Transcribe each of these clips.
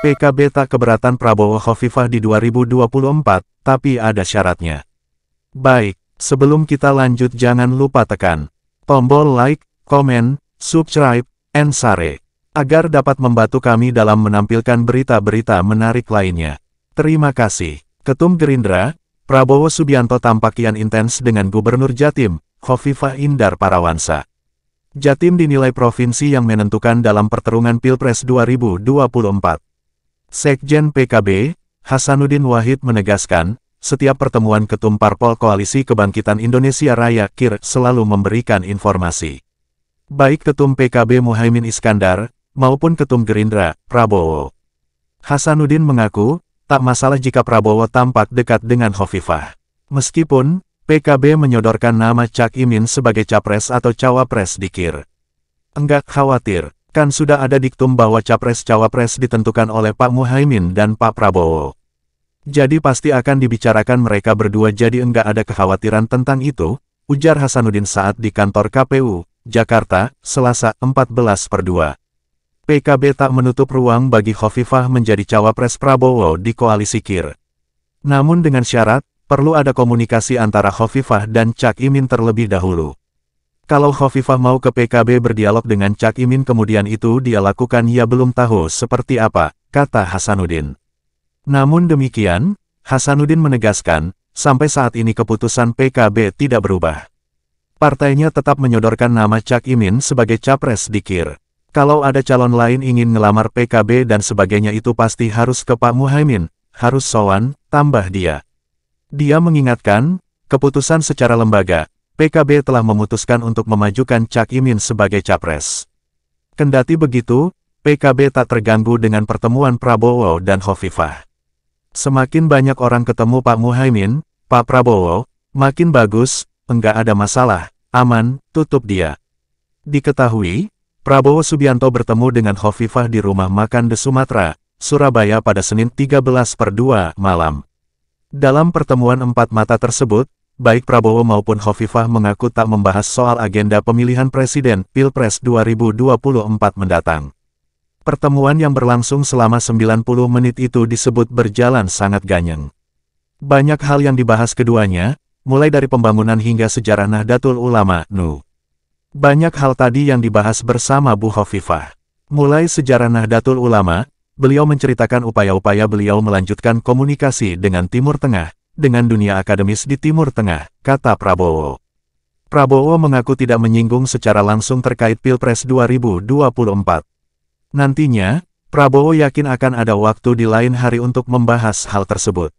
PKB tak keberatan Prabowo Khofifah di 2024, tapi ada syaratnya. Baik, sebelum kita lanjut jangan lupa tekan tombol like, komen, subscribe, and share, agar dapat membantu kami dalam menampilkan berita-berita menarik lainnya. Terima kasih. Ketum Gerindra, Prabowo Subianto tampak kian intens dengan Gubernur Jatim, Khofifah Indar Parawansa. Jatim dinilai provinsi yang menentukan dalam pertarungan Pilpres 2024. Sekjen PKB, Hasanuddin Wahid menegaskan, setiap pertemuan ketum parpol Koalisi Kebangkitan Indonesia Raya (KIR) selalu memberikan informasi. Baik ketum PKB Muhaimin Iskandar, maupun ketum Gerindra, Prabowo. Hasanuddin mengaku, tak masalah jika Prabowo tampak dekat dengan Khofifah. Meskipun, PKB menyodorkan nama Cak Imin sebagai capres atau cawapres di KIR. Enggak khawatir, kan sudah ada diktum bahwa capres-cawapres ditentukan oleh Pak Muhaimin dan Pak Prabowo. Jadi pasti akan dibicarakan mereka berdua, jadi enggak ada kekhawatiran tentang itu, ujar Hasanuddin saat di kantor KPU, Jakarta, Selasa 14/2. PKB tak menutup ruang bagi Khofifah menjadi cawapres Prabowo di koalisi KIR. Namun dengan syarat, perlu ada komunikasi antara Khofifah dan Cak Imin terlebih dahulu. Kalau Khofifah mau ke PKB berdialog dengan Cak Imin kemudian itu dia lakukan, ia belum tahu seperti apa, kata Hasanuddin. Namun demikian, Hasanuddin menegaskan, sampai saat ini keputusan PKB tidak berubah. Partainya tetap menyodorkan nama Cak Imin sebagai capres di KIR. Kalau ada calon lain ingin ngelamar PKB dan sebagainya itu pasti harus ke Pak Muhaimin, harus sowan, tambah dia. Dia mengingatkan, keputusan secara lembaga, PKB telah memutuskan untuk memajukan Cak Imin sebagai capres. Kendati begitu, PKB tak terganggu dengan pertemuan Prabowo dan Khofifah. Semakin banyak orang ketemu Pak Muhaimin, Pak Prabowo, makin bagus, enggak ada masalah, aman, tutup dia. Diketahui, Prabowo Subianto bertemu dengan Khofifah di Rumah Makan The Sumatra, Surabaya pada Senin 13/2 malam. Dalam pertemuan empat mata tersebut, baik Prabowo maupun Khofifah mengaku tak membahas soal agenda pemilihan presiden Pilpres 2024 mendatang. Pertemuan yang berlangsung selama 90 menit itu disebut berjalan sangat ganyang. Banyak hal yang dibahas keduanya, mulai dari pembangunan hingga sejarah Nahdlatul Ulama (NU). Banyak hal tadi yang dibahas bersama Bu Khofifah. Mulai sejarah Nahdlatul Ulama, beliau menceritakan upaya-upaya beliau melanjutkan komunikasi dengan Timur Tengah, dengan dunia akademis di Timur Tengah, kata Prabowo. Prabowo mengaku tidak menyinggung secara langsung terkait Pilpres 2024. Nantinya, Prabowo yakin akan ada waktu di lain hari untuk membahas hal tersebut.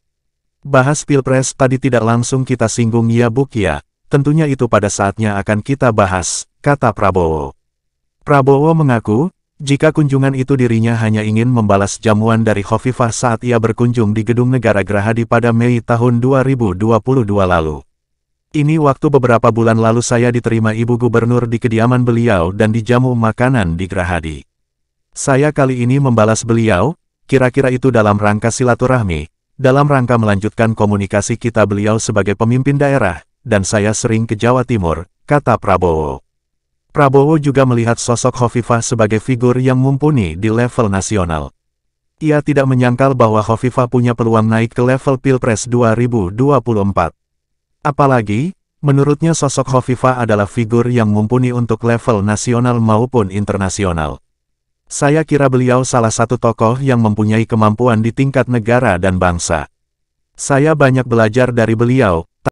Bahas Pilpres tadi tidak langsung kita singgung ya Bu Kia. Tentunya itu pada saatnya akan kita bahas, kata Prabowo. Prabowo mengaku, jika kunjungan itu dirinya hanya ingin membalas jamuan dari Khofifah saat ia berkunjung di Gedung Negara Gerahadi pada Mei tahun 2022 lalu. Ini waktu beberapa bulan lalu saya diterima Ibu Gubernur di kediaman beliau dan dijamu makanan di Gerahadi. Saya kali ini membalas beliau, kira-kira itu dalam rangka silaturahmi, dalam rangka melanjutkan komunikasi kita beliau sebagai pemimpin daerah, dan saya sering ke Jawa Timur, kata Prabowo. Prabowo juga melihat sosok Khofifah sebagai figur yang mumpuni di level nasional. Ia tidak menyangkal bahwa Khofifah punya peluang naik ke level Pilpres 2024. Apalagi, menurutnya sosok Khofifah adalah figur yang mumpuni untuk level nasional maupun internasional. Saya kira beliau salah satu tokoh yang mempunyai kemampuan di tingkat negara dan bangsa. Saya banyak belajar dari beliau,